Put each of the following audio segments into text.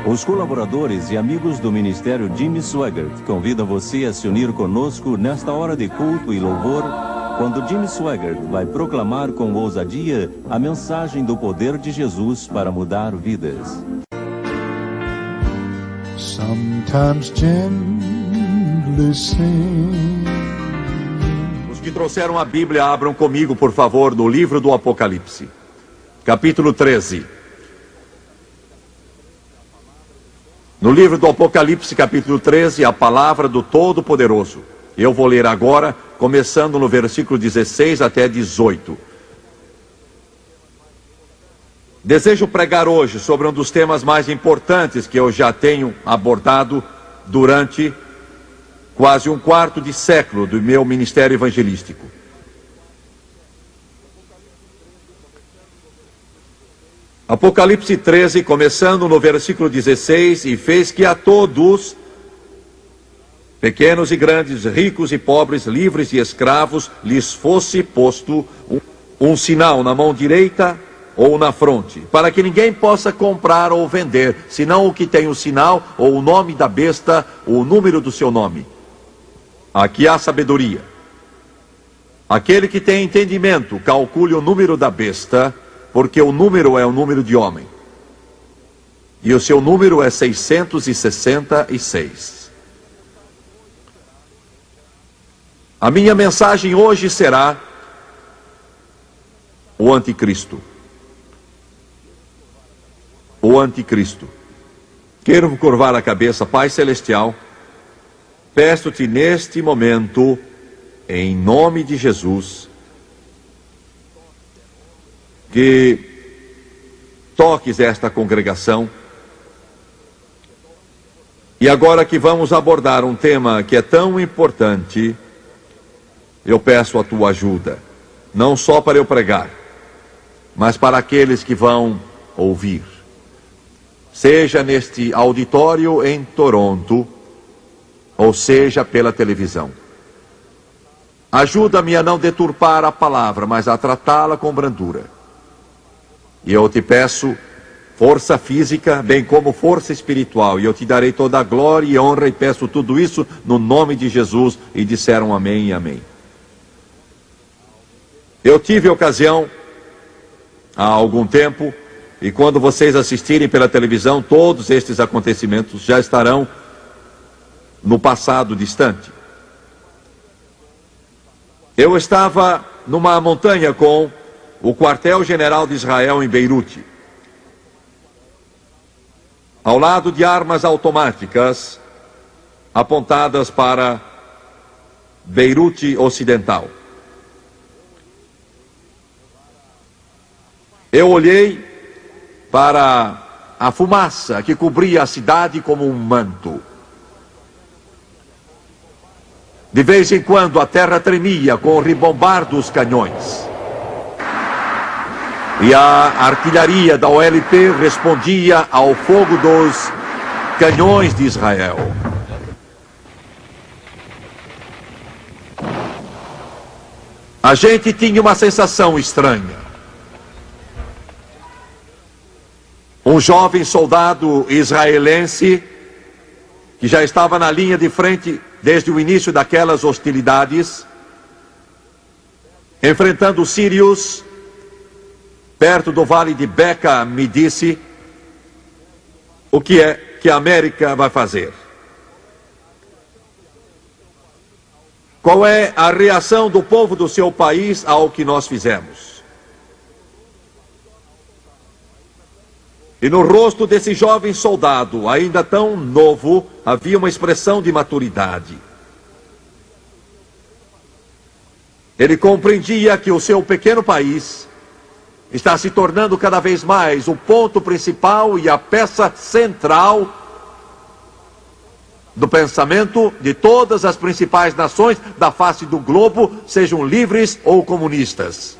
Os colaboradores e amigos do Ministério Jimmy Swaggart convidam você a se unir conosco nesta hora de culto e louvor, quando Jimmy Swaggart vai proclamar com ousadia a mensagem do poder de Jesus para mudar vidas. Sometimes gently sing. Os que trouxeram a Bíblia, abram comigo, por favor, no livro do Apocalipse, capítulo 13. No livro do Apocalipse, capítulo 13, a palavra do Todo-Poderoso. Eu vou ler agora, começando no versículo 16 até 18. Desejo pregar hoje sobre um dos temas mais importantes que eu já tenho abordado durante quase um quarto de século do meu ministério evangelístico. Apocalipse 13, começando no versículo 16, e fez que a todos, pequenos e grandes, ricos e pobres, livres e escravos, lhes fosse posto um sinal na mão direita ou na fronte, para que ninguém possa comprar ou vender, senão o que tem o sinal, ou o nome da besta, ou o número do seu nome. Aqui há sabedoria. Aquele que tem entendimento, calcule o número da besta, porque o número é o número de homem. E o seu número é 666. A minha mensagem hoje será o anticristo. O anticristo. Quero curvar a cabeça, Pai Celestial. Peço-te neste momento, em nome de Jesus, que toques esta congregação. E agora que vamos abordar um tema que é tão importante, eu peço a tua ajuda, não só para eu pregar, mas para aqueles que vão ouvir. Seja neste auditório em Toronto, ou seja pela televisão. Ajuda-me a não deturpar a palavra, mas a tratá-la com brandura. E eu te peço força física, bem como força espiritual. E eu te darei toda a glória e honra, e peço tudo isso no nome de Jesus. E disseram amém e amém. Eu tive ocasião, há algum tempo, e quando vocês assistirem pela televisão, todos estes acontecimentos já estarão no passado distante. Eu estava numa montanha com o quartel-general de Israel em Beirute, ao lado de armas automáticas apontadas para Beirute Ocidental. Eu olhei para a fumaça que cobria a cidade como um manto. De vez em quando a terra tremia com o ribombar dos canhões. E a artilharia da OLP respondia ao fogo dos canhões de Israel. A gente tinha uma sensação estranha. Um jovem soldado israelense, que já estava na linha de frente desde o início daquelas hostilidades, enfrentando os sírios, perto do vale de Beca, me disse o que é que a América vai fazer. Qual é a reação do povo do seu país ao que nós fizemos? E no rosto desse jovem soldado, ainda tão novo, havia uma expressão de maturidade. Ele compreendia que o seu pequeno país está se tornando cada vez mais o ponto principal e a peça central do pensamento de todas as principais nações da face do globo, sejam livres ou comunistas.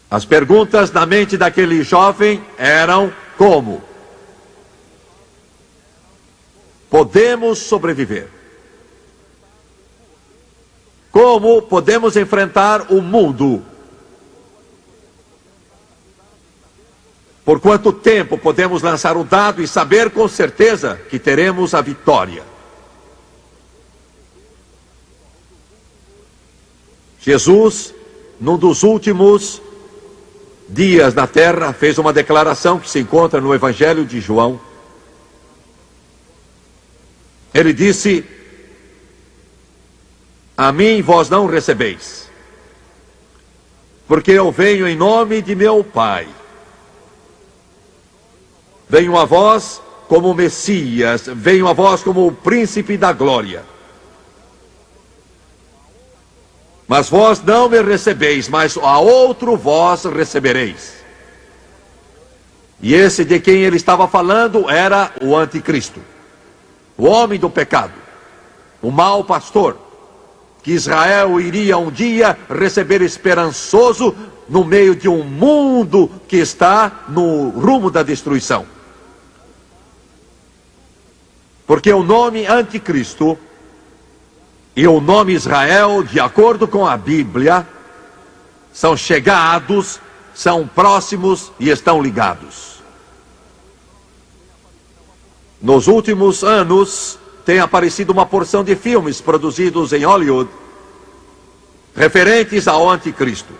As perguntas na mente daquele jovem eram: como podemos sobreviver? Como podemos enfrentar o mundo Por quanto tempo podemos lançar o dado e saber com certeza que teremos a vitória? Jesus, num dos últimos dias na terra, fez uma declaração que se encontra no Evangelho de João. Ele disse: a mim vós não recebeis, porque eu venho em nome de meu Pai. Venho a vós como Messias, venho a vós como o príncipe da glória. Mas vós não me recebeis, mas a outro vós recebereis. E esse de quem ele estava falando era o anticristo, o homem do pecado, o mau pastor, que Israel iria um dia receber esperançoso no meio de um mundo que está no rumo da destruição. Porque o nome anticristo e o nome Israel, de acordo com a Bíblia, são chegados, são próximos e estão ligados. Nos últimos anos, tem aparecido uma porção de filmes produzidos em Hollywood, referentes ao anticristo.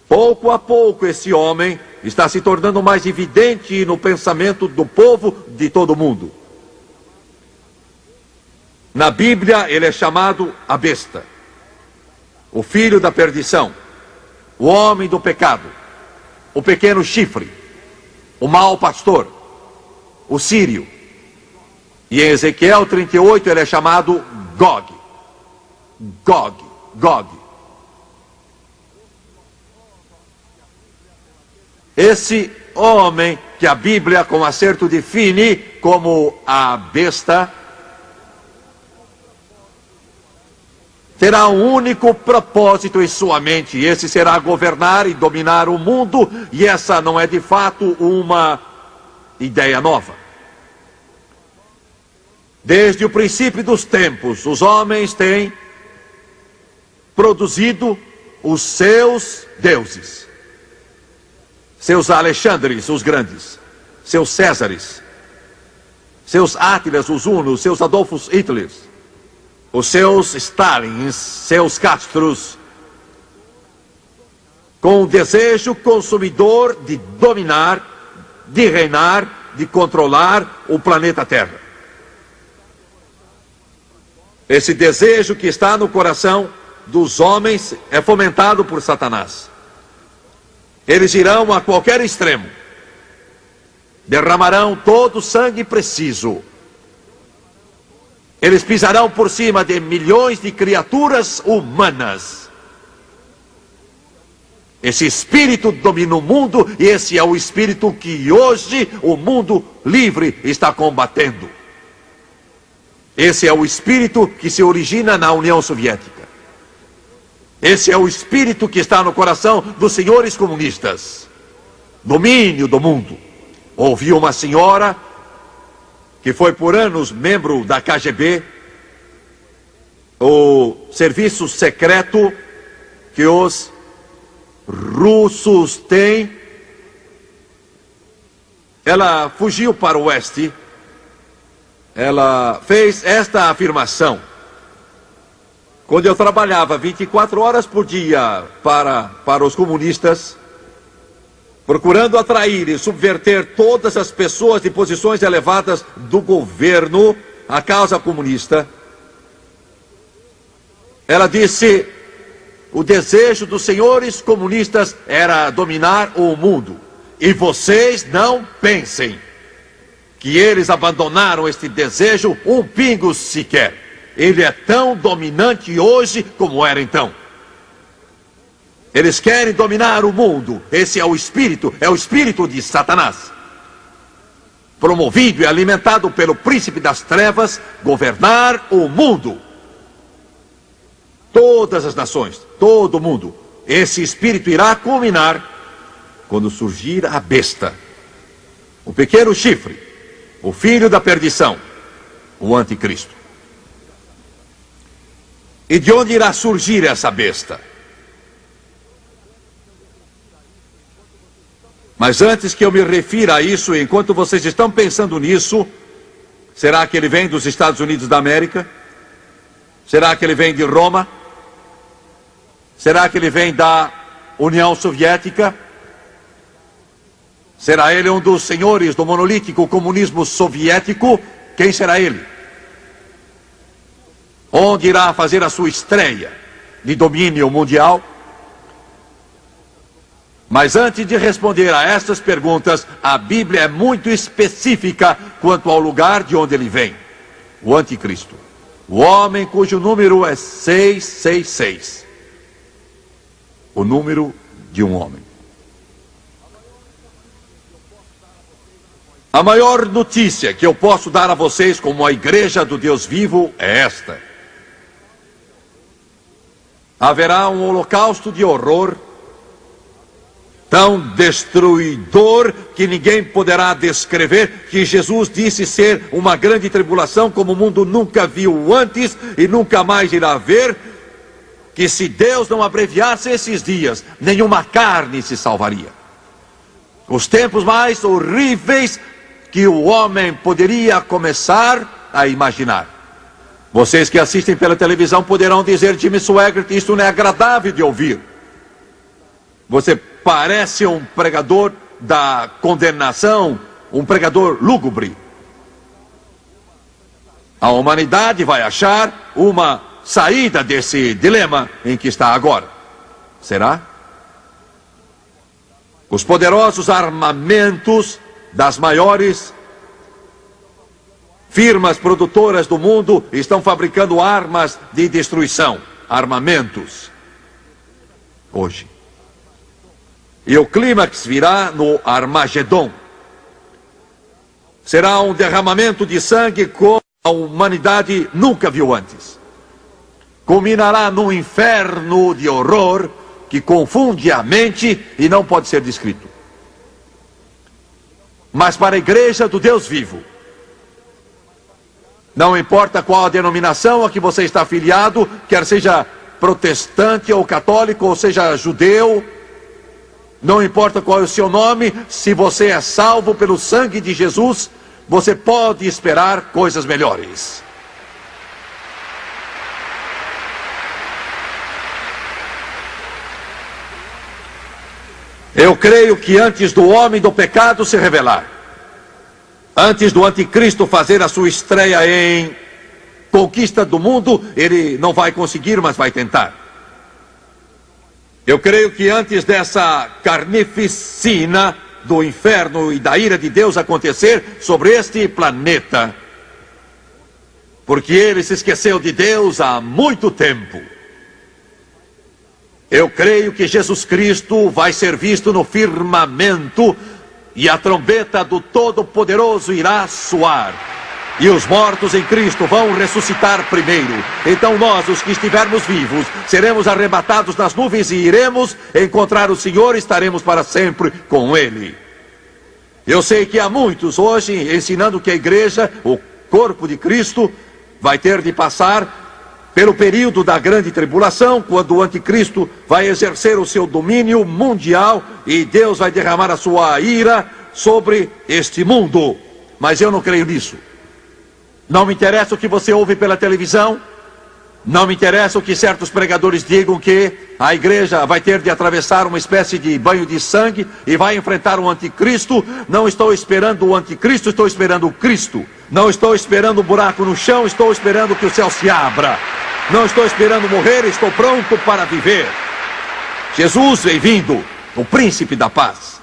Pouco a pouco, esse homem está se tornando mais evidente no pensamento do povo de todo o mundo. Na Bíblia, ele é chamado a besta, o filho da perdição, o homem do pecado, o pequeno chifre, o mau pastor, o sírio. E em Ezequiel 38 ele é chamado Gog. Gog. Esse homem que a Bíblia com acerto define como a besta, terá um único propósito em sua mente, e esse será governar e dominar o mundo, e essa não é de fato uma ideia nova. Desde o princípio dos tempos, os homens têm produzido os seus deuses, seus Alexandres, os grandes, seus Césares, seus Átilas, os Hunos, seus Adolfos Hitlers, os seus Stalins, seus Castros, com o desejo consumidor de dominar, de reinar, de controlar o planeta Terra. Esse desejo que está no coração dos homens é fomentado por Satanás. Eles irão a qualquer extremo, derramarão todo o sangue preciso. Eles pisarão por cima de milhões de criaturas humanas. Esse espírito domina o mundo, e esse é o espírito que hoje o mundo livre está combatendo. Esse é o espírito que se origina na União Soviética. Esse é o espírito que está no coração dos senhores comunistas. Domínio do mundo. Ouvi uma senhora que foi por anos membro da KGB, o serviço secreto que os russos têm. Ela fugiu para o oeste. Ela fez esta afirmação: quando eu trabalhava 24 horas por dia para os comunistas, procurando atrair e subverter todas as pessoas de posições elevadas do governo à causa comunista, ela disse: o desejo dos senhores comunistas era dominar o mundo. E vocês não pensem que eles abandonaram este desejo um pingo sequer. Ele é tão dominante hoje como era então. Eles querem dominar o mundo. Esse é o espírito de Satanás, promovido e alimentado pelo príncipe das trevas, governar o mundo. Todas as nações, todo o mundo. Esse espírito irá culminar quando surgir a besta, o pequeno chifre, o filho da perdição, o anticristo. E de onde irá surgir essa besta? Mas antes que eu me refira a isso, enquanto vocês estão pensando nisso, será que ele vem dos Estados Unidos da América? Será que ele vem de Roma? Será que ele vem da União Soviética? Será ele um dos senhores do monolítico comunismo soviético? Quem será ele? Onde irá fazer a sua estreia de domínio mundial? Mas antes de responder a estas perguntas, a Bíblia é muito específica quanto ao lugar de onde ele vem. O anticristo. O homem cujo número é 666. O número de um homem. A maior notícia que eu posso dar a vocês como a igreja do Deus vivo é esta. Haverá um holocausto de horror tão destruidor que ninguém poderá descrever, que Jesus disse ser uma grande tribulação como o mundo nunca viu antes e nunca mais irá ver, que se Deus não abreviasse esses dias, nenhuma carne se salvaria. Os tempos mais horríveis que o homem poderia começar a imaginar. Vocês que assistem pela televisão poderão dizer: Jimmy Swaggart, isso não é agradável de ouvir. Você parece um pregador da condenação, um pregador lúgubre. A humanidade vai achar uma saída desse dilema em que está agora. Será? Os poderosos armamentos das maiores firmas produtoras do mundo estão fabricando armas de destruição, armamentos, hoje. E o clímax virá no Armagedon. Será um derramamento de sangue como a humanidade nunca viu antes. Culminará num inferno de horror que confunde a mente e não pode ser descrito. Mas para a igreja do Deus vivo, não importa qual a denominação a que você está afiliado, quer seja protestante ou católico, ou seja judeu, não importa qual é o seu nome, se você é salvo pelo sangue de Jesus, você pode esperar coisas melhores. Eu creio que antes do homem do pecado se revelar, antes do anticristo fazer a sua estreia em conquista do mundo, ele não vai conseguir, mas vai tentar. Eu creio que antes dessa carnificina do inferno e da ira de Deus acontecer sobre este planeta, porque ele se esqueceu de Deus há muito tempo, eu creio que Jesus Cristo vai ser visto no firmamento e a trombeta do Todo-Poderoso irá soar. E os mortos em Cristo vão ressuscitar primeiro. Então nós, os que estivermos vivos, seremos arrebatados nas nuvens e iremos encontrar o Senhor e estaremos para sempre com Ele. Eu sei que há muitos hoje ensinando que a igreja, o corpo de Cristo, vai ter de passar pelo período da grande tribulação, quando o anticristo vai exercer o seu domínio mundial e Deus vai derramar a sua ira sobre este mundo. Mas eu não creio nisso. Não me interessa o que você ouve pela televisão, não me interessa o que certos pregadores digam, que a igreja vai ter de atravessar uma espécie de banho de sangue e vai enfrentar o anticristo. Não estou esperando o anticristo, estou esperando o Cristo. Não estou esperando um buraco no chão, estou esperando que o céu se abra. Não estou esperando morrer, estou pronto para viver. Jesus vem vindo, o príncipe da paz.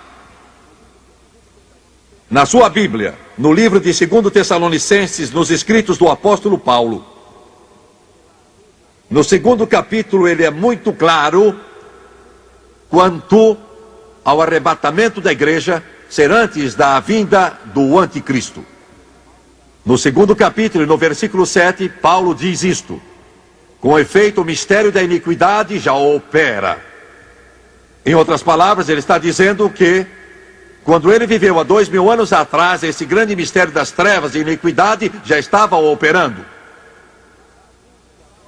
Na sua Bíblia, no livro de 2 Tessalonicenses, nos escritos do apóstolo Paulo, no 2º capítulo, ele é muito claro quanto ao arrebatamento da igreja ser antes da vinda do anticristo. No 2º capítulo, e no versículo 7, Paulo diz isto: com efeito, o mistério da iniquidade já opera. Em outras palavras, ele está dizendo que quando ele viveu há 2000 anos atrás, esse grande mistério das trevas e iniquidade já estava operando.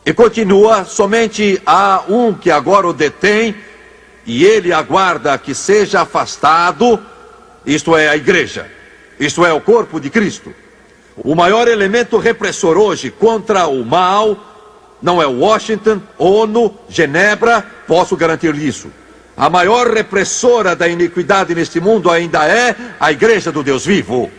E continua: somente há um que agora o detém, e ele aguarda que seja afastado isto é a igreja, isto é o corpo de Cristo. O maior elemento repressor hoje contra o mal não é Washington, ONU, Genebra, posso garantir isso. A maior repressora da iniquidade neste mundo ainda é a igreja do Deus vivo.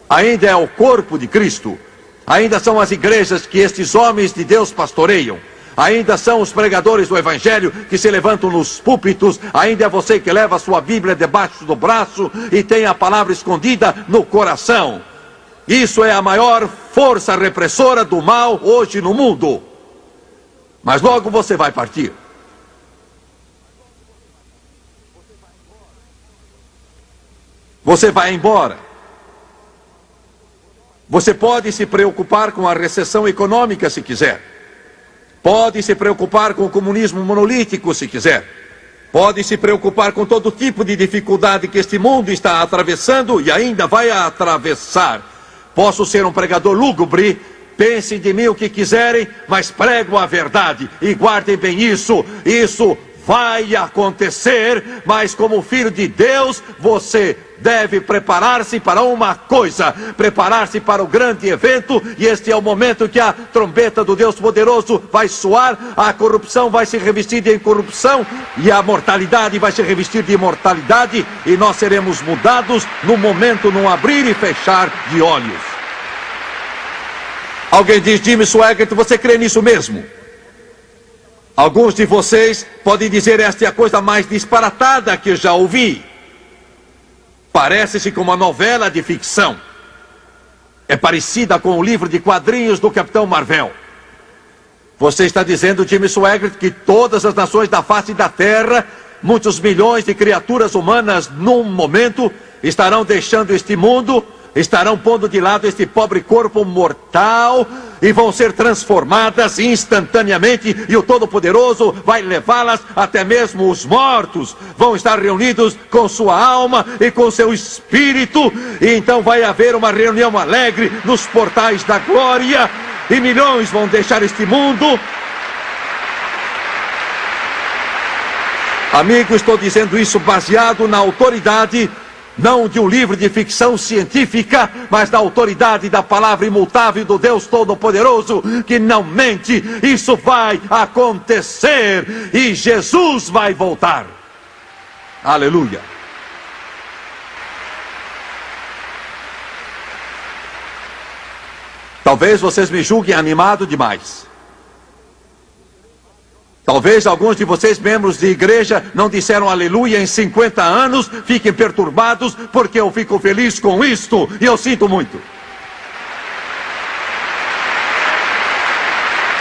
Ainda é o corpo de Cristo. Ainda são as igrejas que estes homens de Deus pastoreiam. Ainda são os pregadores do Evangelho que se levantam nos púlpitos. Ainda é você que leva a sua Bíblia debaixo do braço e tem a palavra escondida no coração. Isso é a maior força repressora do mal hoje no mundo. Mas logo você vai partir. Você vai embora. Você pode se preocupar com a recessão econômica se quiser. Pode se preocupar com o comunismo monolítico se quiser. Pode se preocupar com todo tipo de dificuldade que este mundo está atravessando e ainda vai atravessar. Posso ser um pregador lúgubre, pensem de mim o que quiserem, mas prego a verdade e guardem bem isso. Isso vai acontecer, mas como filho de Deus, você deve preparar-se para uma coisa, preparar-se para o grande evento, e este é o momento que a trombeta do Deus poderoso vai soar, a corrupção vai se revestir de incorrupção, e a mortalidade vai se revestir de imortalidade, e nós seremos mudados no momento, num abrir e fechar de olhos. Alguém diz: Jimmy Swaggart, você crê nisso mesmo? Alguns de vocês podem dizer: esta é a coisa mais disparatada que já ouvi. Parece-se com uma novela de ficção. É parecida com o livro de quadrinhos do Capitão Marvel. Você está dizendo, Jimmy Swaggart, que todas as nações da face da Terra, muitos milhões de criaturas humanas num momento, estarão deixando este mundo, estarão pondo de lado este pobre corpo mortal e vão ser transformadas instantaneamente, e o Todo-Poderoso vai levá-las, até mesmo os mortos vão estar reunidos com sua alma e com seu espírito, e então vai haver uma reunião alegre nos portais da glória, e milhões vão deixar este mundo. Amigo, estou dizendo isso baseado na autoridade, não de um livro de ficção científica, mas da autoridade da palavra imutável do Deus Todo-Poderoso, que não mente. Isso vai acontecer e Jesus vai voltar. Aleluia. Talvez vocês me julguem animado demais. Talvez alguns de vocês, membros de igreja, não disseram aleluia em 50 anos, fiquem perturbados, porque eu fico feliz com isto, e eu sinto muito.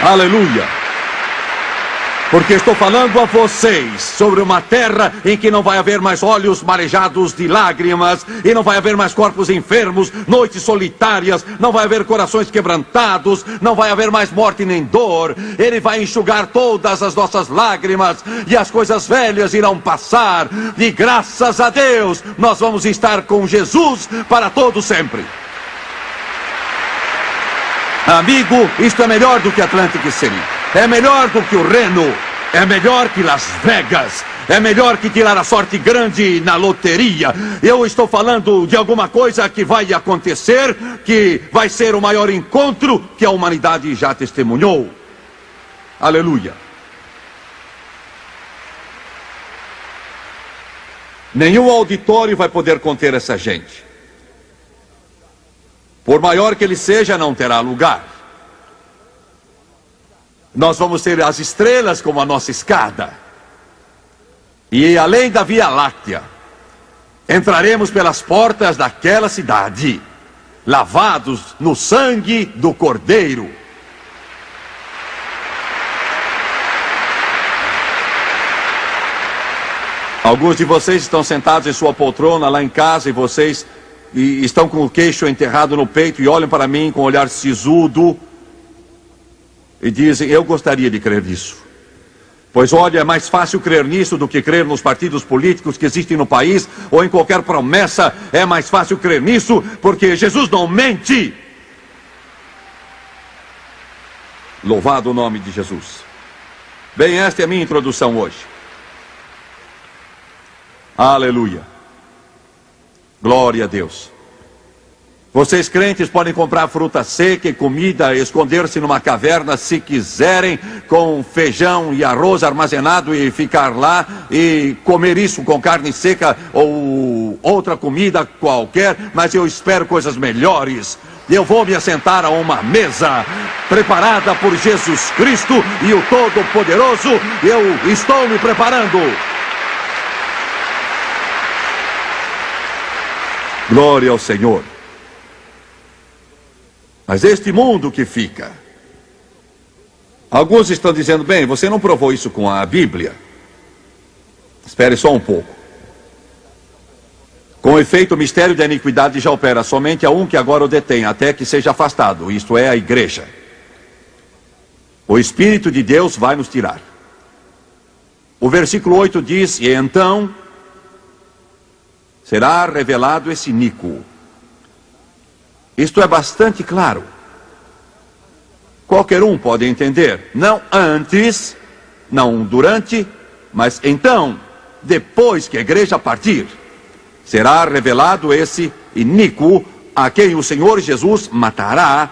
Aleluia. Porque estou falando a vocês sobre uma terra em que não vai haver mais olhos marejados de lágrimas, e não vai haver mais corpos enfermos, noites solitárias, não vai haver corações quebrantados, não vai haver mais morte nem dor. Ele vai enxugar todas as nossas lágrimas, e as coisas velhas irão passar, e graças a Deus nós vamos estar com Jesus para todo sempre. Amigo, isto é melhor do que Atlantic City. É melhor do que o Reno. É melhor que Las Vegas. É melhor que tirar a sorte grande na loteria. Eu estou falando de alguma coisa que vai acontecer, que vai ser o maior encontro que a humanidade já testemunhou. Aleluia. Nenhum auditório vai poder conter essa gente. Por maior que ele seja, não terá lugar. Nós vamos ter as estrelas como a nossa escada. E além da Via Láctea, entraremos pelas portas daquela cidade, lavados no sangue do Cordeiro. Alguns de vocês estão sentados em sua poltrona lá em casa, e vocês estão com o queixo enterrado no peito e olham para mim com um olhar sisudo e dizem: eu gostaria de crer nisso. Pois olha, é mais fácil crer nisso do que crer nos partidos políticos que existem no país, ou em qualquer promessa. É mais fácil crer nisso, porque Jesus não mente. Louvado o nome de Jesus. Bem, esta é a minha introdução hoje. Aleluia. Glória a Deus. Vocês crentes podem comprar fruta seca e comida, esconder-se numa caverna se quiserem, com feijão e arroz armazenado e ficar lá e comer isso com carne seca ou outra comida qualquer, mas eu espero coisas melhores. Eu vou me assentar a uma mesa preparada por Jesus Cristo e o Todo-Poderoso. Eu estou me preparando. Glória ao Senhor. Mas este mundo que fica, alguns estão dizendo, bem, você não provou isso com a Bíblia. Espere só um pouco. Com efeito, o mistério da iniquidade já opera somente a um que agora o detém, até que seja afastado, isto é, a igreja. O Espírito de Deus vai nos tirar. O versículo 8 diz, e então será revelado esse iníquo. Isto é bastante claro. Qualquer um pode entender. Não antes, não durante, mas então, depois que a igreja partir, será revelado esse iníquo a quem o Senhor Jesus matará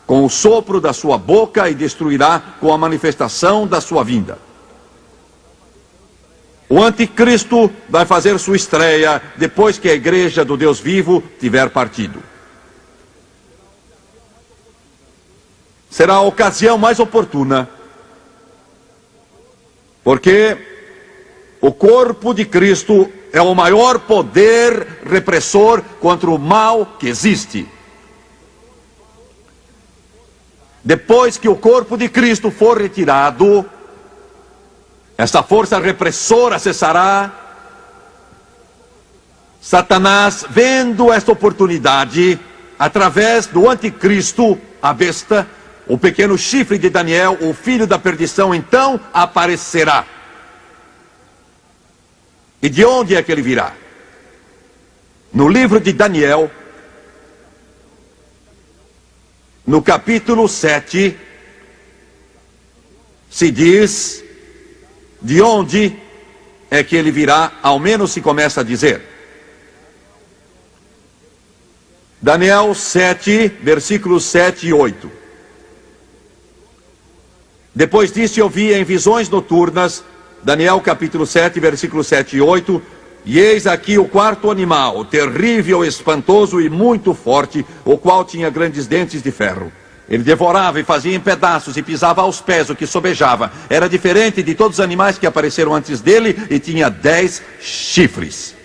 com o sopro da sua boca e destruirá com a manifestação da sua vinda. O anticristo vai fazer sua estreia depois que a igreja do Deus vivo tiver partido. Será a ocasião mais oportuna, porque o corpo de Cristo é o maior poder repressor contra o mal que existe. Depois que o corpo de Cristo for retirado, essa força repressora cessará. Satanás, vendo esta oportunidade, através do anticristo, a besta, o pequeno chifre de Daniel, o filho da perdição, então aparecerá. E de onde é que ele virá? No livro de Daniel, no capítulo 7, se diz de onde é que ele virá, ao menos se começa a dizer. Daniel 7, versículos 7 e 8. Depois disso eu vi em visões noturnas, Daniel capítulo 7, versículos 7 e 8, e eis aqui o quarto animal, terrível, espantoso e muito forte, o qual tinha grandes dentes de ferro. Ele devorava e fazia em pedaços e pisava aos pés o que sobejava. Era diferente de todos os animais que apareceram antes dele e tinha 10 chifres.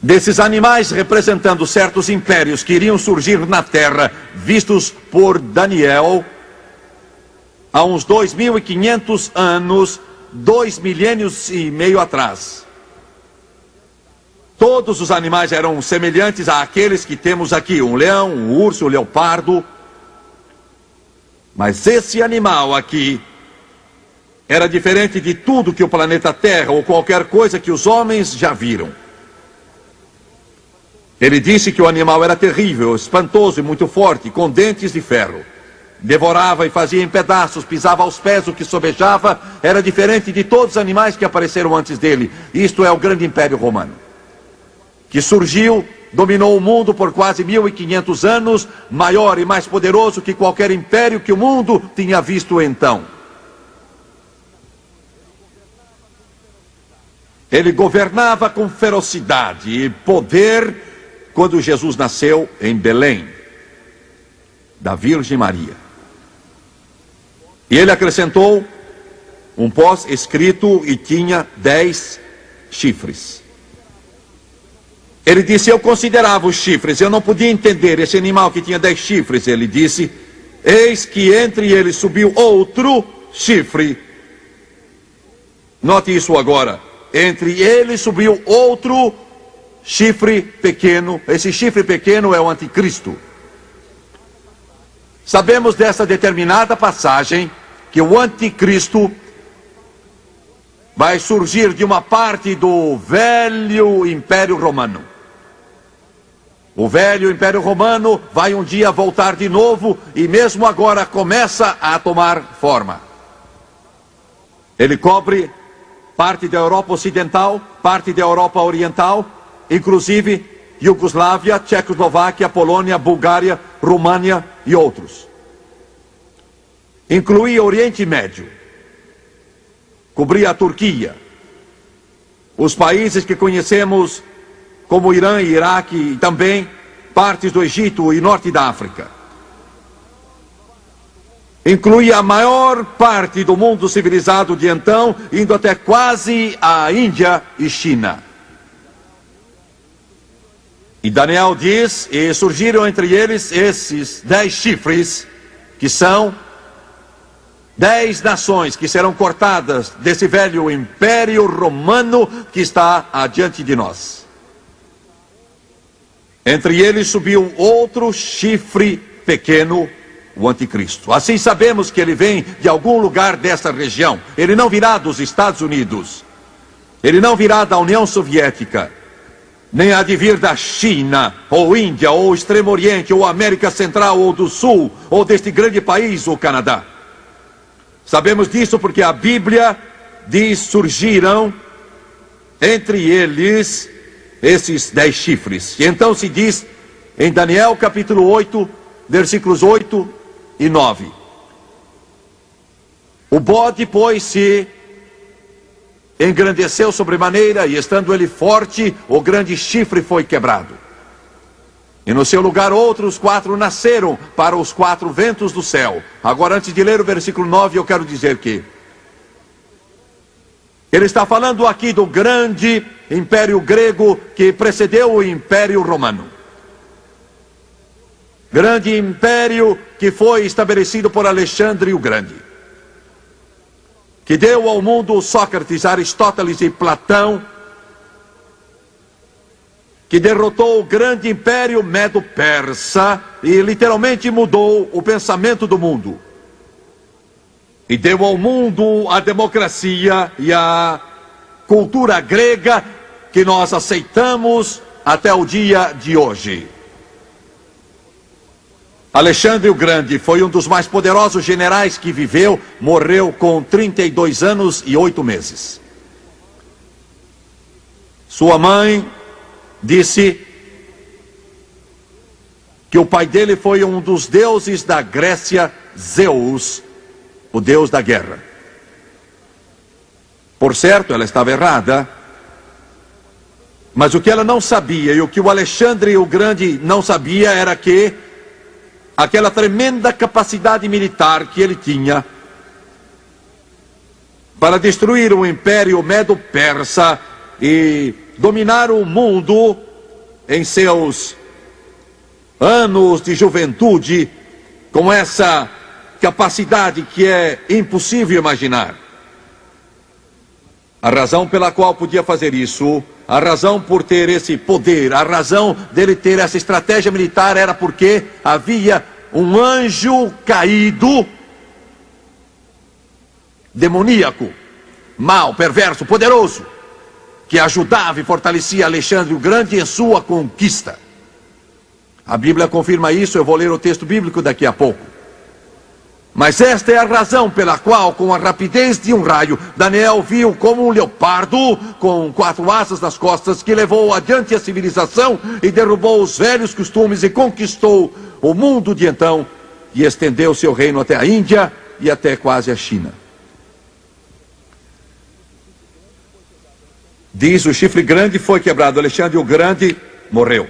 Desses animais representando certos impérios que iriam surgir na terra, vistos por Daniel, há uns 2.500 anos, 2 milênios e meio atrás. Todos os animais eram semelhantes àqueles que temos aqui, um leão, um urso, um leopardo. Mas esse animal aqui era diferente de tudo que o planeta Terra ou qualquer coisa que os homens já viram. Ele disse que o animal era terrível, espantoso e muito forte, com dentes de ferro. Devorava e fazia em pedaços, pisava aos pés o que sobejava, era diferente de todos os animais que apareceram antes dele. Isto é o grande império romano, que surgiu, dominou o mundo por quase 1.500 anos, maior e mais poderoso que qualquer império que o mundo tinha visto então. Ele governava com ferocidade e poder quando Jesus nasceu em Belém, da Virgem Maria. E ele acrescentou um pós-escrito e tinha 10 chifres. Ele disse, eu considerava os chifres, eu não podia entender esse animal que tinha 10 chifres. Ele disse, eis que entre eles subiu outro chifre. Note isso agora. Entre eles subiu outro chifre pequeno. Esse chifre pequeno é o anticristo. Sabemos dessa determinada passagem que o anticristo vai surgir de uma parte do velho Império Romano. O velho Império Romano vai um dia voltar de novo e mesmo agora começa a tomar forma. Ele cobre parte da Europa Ocidental, parte da Europa Oriental inclusive Iugoslávia, Tchecoslováquia, Polônia, Bulgária, România e outros. Incluía Oriente Médio, cobria a Turquia, os países que conhecemos como Irã e Iraque e também partes do Egito e norte da África. Incluía a maior parte do mundo civilizado de então, indo até quase a Índia e China. E Daniel diz, e surgiram entre eles esses 10 chifres, que são 10 nações que serão cortadas desse velho império romano que está adiante de nós. Entre eles subiu outro chifre pequeno, o anticristo. Assim sabemos que ele vem de algum lugar dessa região. Ele não virá dos Estados Unidos. Ele não virá da União Soviética. Nem há de vir da China, ou Índia, ou Extremo Oriente, ou América Central, ou do Sul, ou deste grande país, o Canadá. Sabemos disso porque a Bíblia diz: surgiram entre eles esses 10 chifres. E então se diz em Daniel capítulo 8, versículos 8 e 9. O bode, pois, se engrandeceu sobremaneira, e estando ele forte, o grande chifre foi quebrado. E no seu lugar outros 4 nasceram para os 4 ventos do céu. Agora, antes de ler o versículo 9, eu quero dizer que ele está falando aqui do grande império grego que precedeu o império romano. Grande império que foi estabelecido por Alexandre o Grande, que deu ao mundo Sócrates, Aristóteles e Platão, que derrotou o grande império medo-persa e literalmente mudou o pensamento do mundo. E deu ao mundo a democracia e a cultura grega que nós aceitamos até o dia de hoje. Alexandre o Grande foi um dos mais poderosos generais que viveu, morreu com 32 anos e 8 meses. Sua mãe disse que o pai dele foi um dos deuses da Grécia, Zeus, o deus da guerra. Por certo, ela estava errada, mas o que ela não sabia e o que o Alexandre o Grande não sabia era que aquela tremenda capacidade militar que ele tinha para destruir o império medo-persa e dominar o mundo em seus anos de juventude, com essa capacidade que é impossível imaginar. A razão pela qual podia fazer isso, a razão por ter esse poder, a razão dele ter essa estratégia militar era porque havia um anjo caído, demoníaco, mau, perverso, poderoso, que ajudava e fortalecia Alexandre o Grande em sua conquista. A Bíblia confirma isso, eu vou ler o texto bíblico daqui a pouco. Mas esta é a razão pela qual, com a rapidez de um raio, Daniel viu como um leopardo com 4 asas nas costas, que levou adiante a civilização e derrubou os velhos costumes e conquistou o mundo de então e estendeu seu reino até a Índia e até quase a China. Diz: o chifre grande foi quebrado, Alexandre o Grande morreu.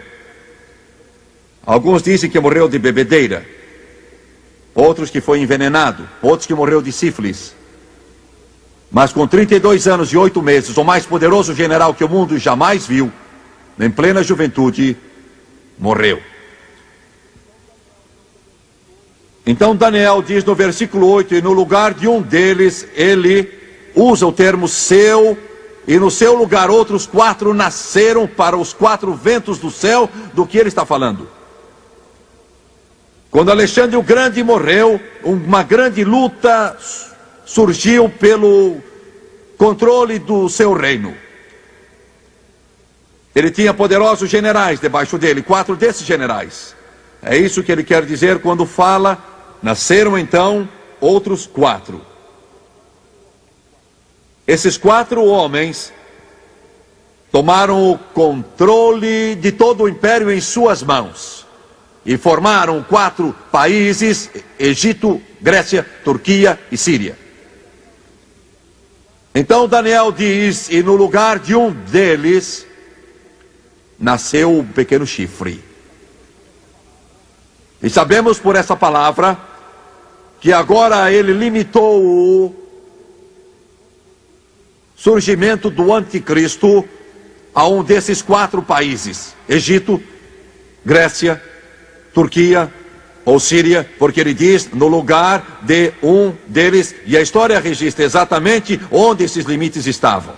Alguns dizem que morreu de bebedeira, outros que foi envenenado, outros que morreu de sífilis. Mas com 32 anos e 8 meses, o mais poderoso general que o mundo jamais viu, em plena juventude, morreu. Então Daniel diz no versículo 8, e no lugar de um deles, ele usa o termo seu, e no seu lugar outros 4 nasceram para os 4 ventos do céu. Do que ele está falando? Quando Alexandre o Grande morreu, uma grande luta surgiu pelo controle do seu reino. Ele tinha poderosos generais debaixo dele, 4 desses generais. É isso que ele quer dizer quando fala, nasceram então outros 4. Esses 4 homens tomaram o controle de todo o império em suas mãos e formaram 4 países: Egito, Grécia, Turquia e Síria. Então Daniel diz, e no lugar de um deles nasceu um pequeno chifre. E sabemos por essa palavra que agora ele limitou o surgimento do anticristo a um desses 4 países: Egito, Grécia, Turquia ou Síria, porque ele diz no lugar de um deles, e a história registra exatamente onde esses limites estavam.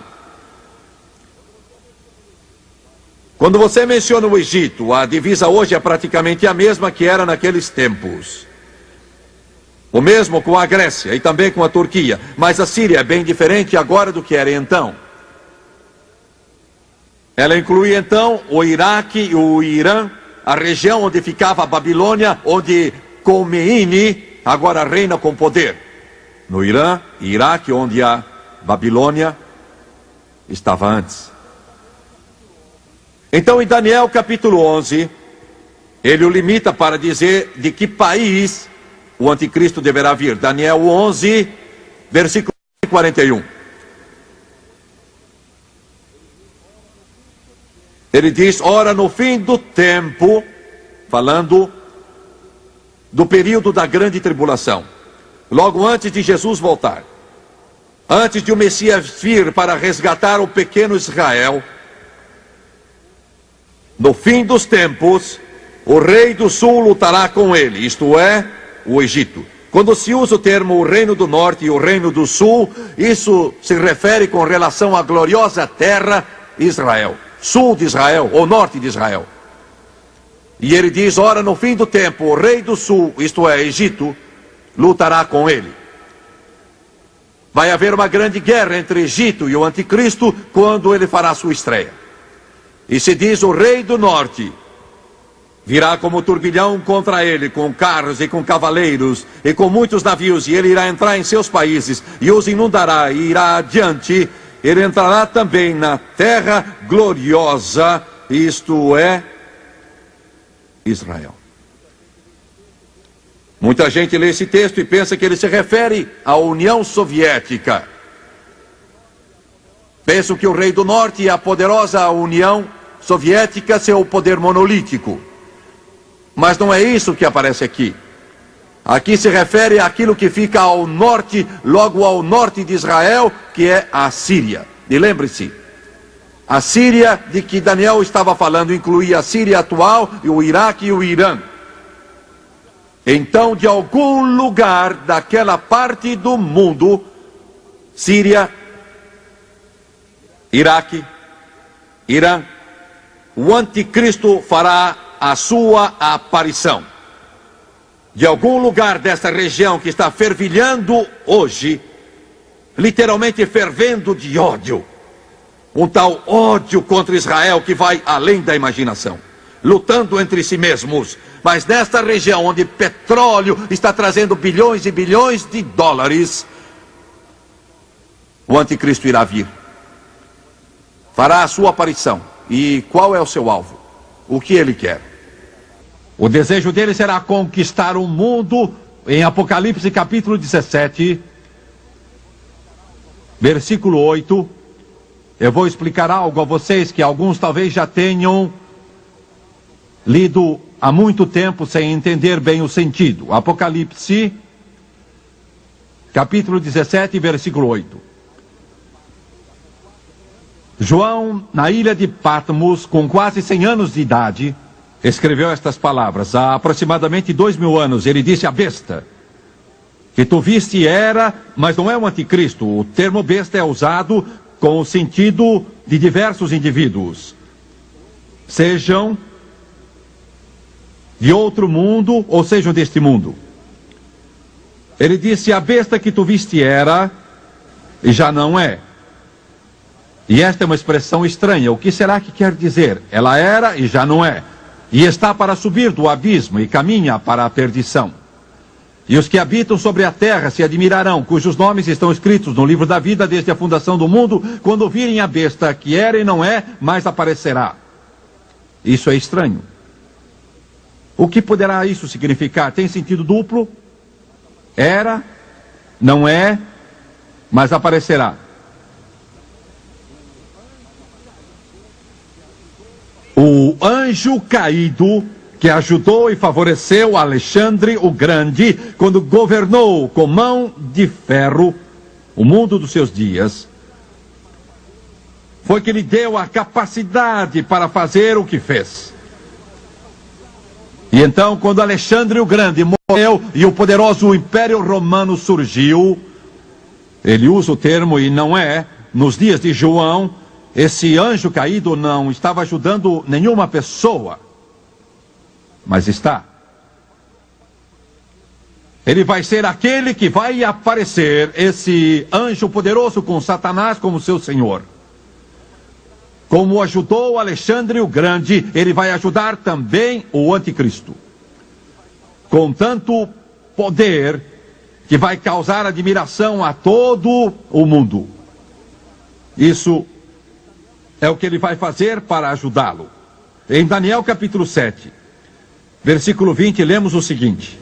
Quando você menciona o Egito, a divisa hoje é praticamente a mesma que era naqueles tempos. O mesmo com a Grécia e também com a Turquia, mas a Síria é bem diferente agora do que era então. Ela inclui então o Iraque e o Irã, a região onde ficava a Babilônia, onde Khomeini agora reina com poder. No Irã e Iraque, onde a Babilônia estava antes. Então em Daniel capítulo 11, ele o limita para dizer de que país o anticristo deverá vir. Daniel 11, versículo 41. Ele diz: ora, no fim do tempo, falando do período da grande tribulação, logo antes de Jesus voltar, antes de o Messias vir para resgatar o pequeno Israel, no fim dos tempos, o rei do sul lutará com ele, isto é, o Egito. Quando se usa o termo o reino do norte e o reino do sul, isso se refere com relação à gloriosa terra Israel. Sul de Israel, ou norte de Israel. E ele diz: ora, no fim do tempo, o rei do sul, isto é, Egito, lutará com ele. Vai haver uma grande guerra entre Egito e o anticristo quando ele fará sua estreia. E se diz: o rei do norte virá como turbilhão contra ele, com carros e com cavaleiros e com muitos navios, e ele irá entrar em seus países e os inundará e irá adiante. Ele entrará também na terra gloriosa, isto é, Israel. Muita gente lê esse texto e pensa que ele se refere à União Soviética. Pensam que o rei do norte e a poderosa União Soviética seu poder monolítico. Mas não é isso que aparece aqui. Aqui se refere àquilo que fica ao norte, logo ao norte de Israel, que é a Síria. E lembre-se, a Síria de que Daniel estava falando incluía a Síria atual, o Iraque e o Irã. Então, de algum lugar daquela parte do mundo, Síria, Iraque, Irã, o anticristo fará a sua aparição. De algum lugar dessa região que está fervilhando hoje, literalmente fervendo de ódio, um tal ódio contra Israel que vai além da imaginação, lutando entre si mesmos, mas nesta região onde petróleo está trazendo bilhões e bilhões de dólares, o anticristo irá vir, fará a sua aparição. E qual é o seu alvo? O que ele quer? O desejo dele será conquistar o mundo. Em Apocalipse capítulo 17, versículo 8, eu vou explicar algo a vocês que alguns talvez já tenham lido há muito tempo sem entender bem o sentido. Apocalipse capítulo 17, versículo 8. João, na ilha de Patmos, com quase 100 anos de idade, escreveu estas palavras. Há aproximadamente 2000 anos, ele disse: a besta que tu viste era, mas não é o anticristo. O termo besta é usado com o sentido de diversos indivíduos, sejam de outro mundo ou sejam deste mundo. Ele disse: a besta que tu viste era e já não é. E esta é uma expressão estranha. O que será que quer dizer? Ela era e já não é. E está para subir do abismo e caminha para a perdição. E os que habitam sobre a terra se admirarão, cujos nomes estão escritos no livro da vida desde a fundação do mundo, quando virem a besta que era e não é, mas aparecerá. Isso é estranho. O que poderá isso significar? Tem sentido duplo? Era, não é, mas aparecerá. O anjo caído que ajudou e favoreceu Alexandre o Grande quando governou com mão de ferro o mundo dos seus dias, foi que lhe deu a capacidade para fazer o que fez. E então, quando Alexandre o Grande morreu e o poderoso Império Romano surgiu, ele usa o termo e não é, nos dias de João, esse anjo caído não estava ajudando nenhuma pessoa, mas está. Ele vai ser aquele que vai aparecer, esse anjo poderoso com Satanás como seu senhor. Como ajudou Alexandre o Grande, ele vai ajudar também o anticristo. Com tanto poder que vai causar admiração a todo o mundo. Isso é o que ele vai fazer para ajudá-lo. Em Daniel capítulo 7, versículo 20, lemos o seguinte: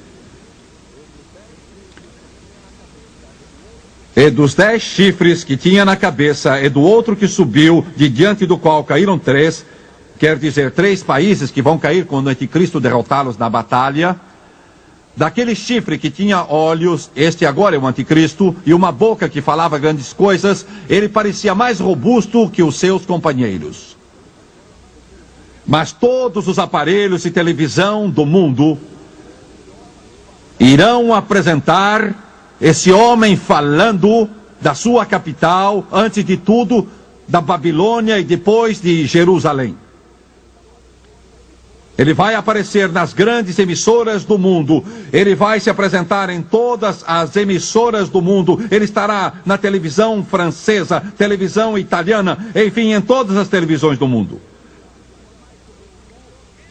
E dos 10 chifres que tinha na cabeça, e do outro que subiu, de diante do qual caíram 3, quer dizer, 3 países que vão cair quando o anticristo derrotá-los na batalha. Daquele chifre que tinha olhos, este agora é o anticristo, e uma boca que falava grandes coisas, ele parecia mais robusto que os seus companheiros. Mas todos os aparelhos de televisão do mundo irão apresentar esse homem falando da sua capital, antes de tudo, da Babilônia e depois de Jerusalém. Ele vai aparecer nas grandes emissoras do mundo. Ele vai se apresentar em todas as emissoras do mundo. Ele estará na televisão francesa, televisão italiana, enfim, em todas as televisões do mundo.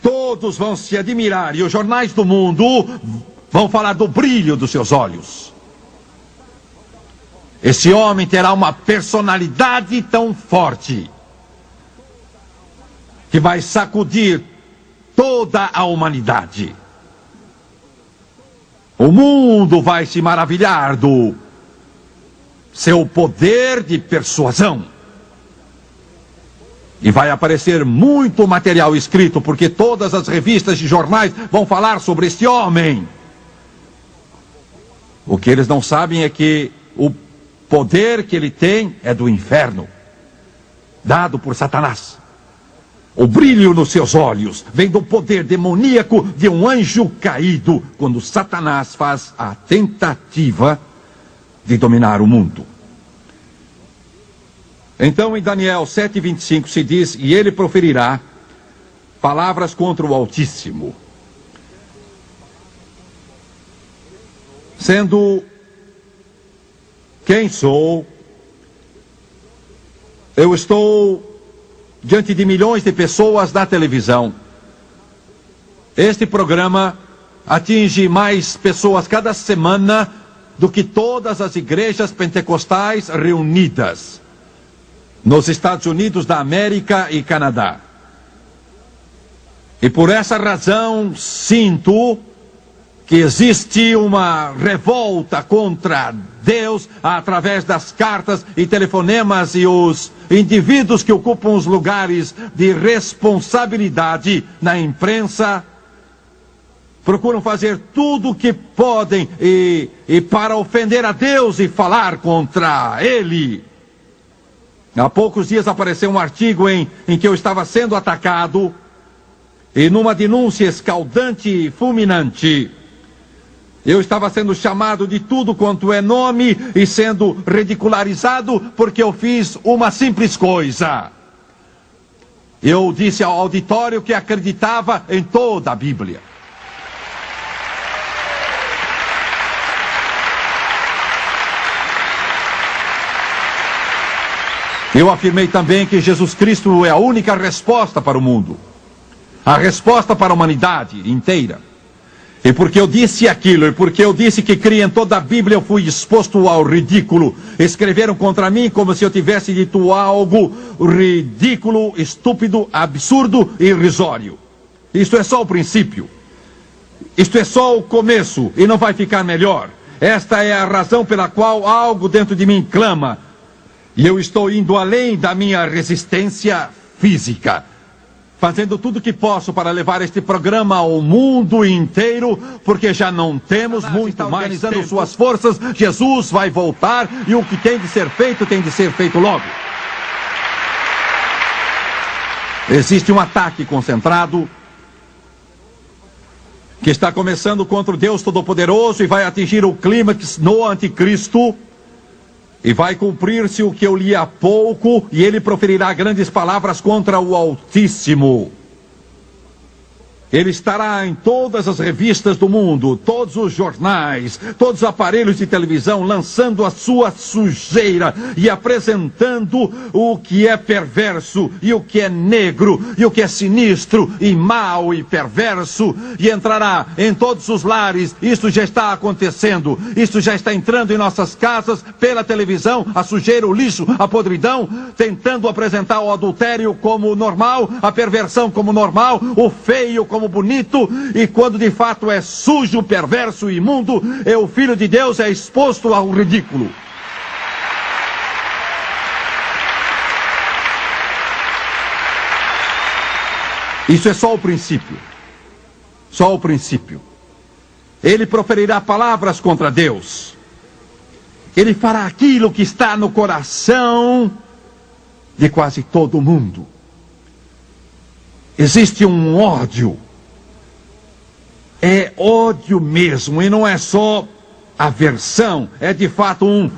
Todos vão se admirar e os jornais do mundo vão falar do brilho dos seus olhos. Esse homem terá uma personalidade tão forte que vai sacudir toda a humanidade. O mundo vai se maravilhar do seu poder de persuasão. E vai aparecer muito material escrito, porque todas as revistas e jornais vão falar sobre este homem. O que eles não sabem é que o poder que ele tem é do inferno, dado por Satanás. O brilho nos seus olhos vem do poder demoníaco de um anjo caído, quando Satanás faz a tentativa de dominar o mundo. Então em Daniel 7:25 se diz: e ele proferirá palavras contra o Altíssimo, sendo quem sou, eu estou diante de milhões de pessoas na televisão. Este programa atinge mais pessoas cada semana do que todas as igrejas pentecostais reunidas nos Estados Unidos da América e Canadá. E por essa razão sinto que existe uma revolta contra Deus através das cartas e telefonemas, e os indivíduos que ocupam os lugares de responsabilidade na imprensa procuram fazer tudo o que podem e para ofender a Deus e falar contra Ele. Há poucos dias apareceu um artigo em que eu estava sendo atacado, e numa denúncia escaldante e fulminante, eu estava sendo chamado de tudo quanto é nome e sendo ridicularizado porque eu fiz uma simples coisa. Eu disse ao auditório que acreditava em toda a Bíblia. Eu afirmei também que Jesus Cristo é a única resposta para o mundo, a resposta para a humanidade inteira. E porque eu disse aquilo, e porque eu disse que cria em toda a Bíblia, eu fui exposto ao ridículo. Escreveram contra mim como se eu tivesse dito algo ridículo, estúpido, absurdo e irrisório. Isto é só o princípio. Isto é só o começo e não vai ficar melhor. Esta é a razão pela qual algo dentro de mim clama. E eu estou indo além da minha resistência física, fazendo tudo o que posso para levar este programa ao mundo inteiro, porque já não temos muito mais organizando suas forças. Jesus vai voltar e o que tem de ser feito logo. Existe um ataque concentrado que está começando contra o Deus Todo-Poderoso e vai atingir o clímax no Anticristo. E vai cumprir-se o que eu li há pouco, e ele proferirá grandes palavras contra o Altíssimo. Ele estará em todas as revistas do mundo, todos os jornais, todos os aparelhos de televisão, lançando a sua sujeira e apresentando o que é perverso, e o que é negro, e o que é sinistro, e mau e perverso, e entrará em todos os lares. Isso já está acontecendo, isso já está entrando em nossas casas, pela televisão, a sujeira, o lixo, a podridão, tentando apresentar o adultério como normal, a perversão como normal, o feio como bonito, e quando de fato é sujo, perverso e imundo, o Filho de Deus é exposto ao ridículo. Isso é só o princípio. Só o princípio. Ele proferirá palavras contra Deus. Ele fará aquilo que está no coração de quase todo mundo. Existe um ódio. É ódio mesmo, e não é só aversão, é de fato um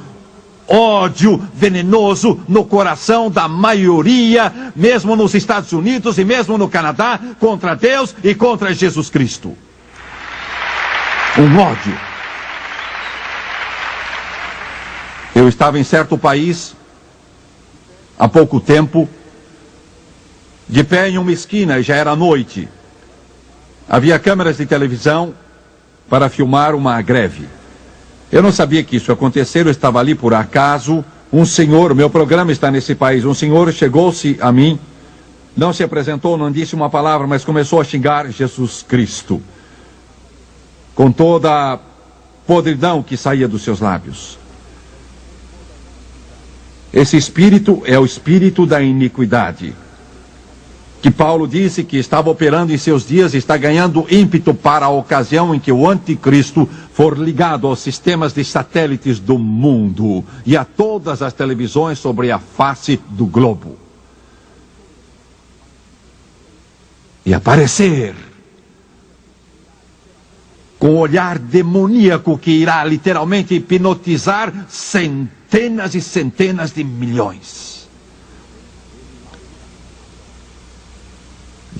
ódio venenoso no coração da maioria, mesmo nos Estados Unidos e mesmo no Canadá, contra Deus e contra Jesus Cristo. Um ódio. Eu estava em certo país há pouco tempo, de pé em uma esquina, e já era noite. Havia câmeras de televisão para filmar uma greve. Eu não sabia que isso ia acontecer, eu estava ali por acaso. Um senhor, meu programa está nesse país, um senhor chegou-se a mim, não se apresentou, não disse uma palavra, mas começou a xingar Jesus Cristo, com toda a podridão que saía dos seus lábios. Esse espírito é o espírito da iniquidade, que Paulo disse que estava operando em seus dias e está ganhando ímpeto para a ocasião em que o anticristo for ligado aos sistemas de satélites do mundo e a todas as televisões sobre a face do globo. E aparecer com um olhar demoníaco que irá literalmente hipnotizar centenas e centenas de milhões.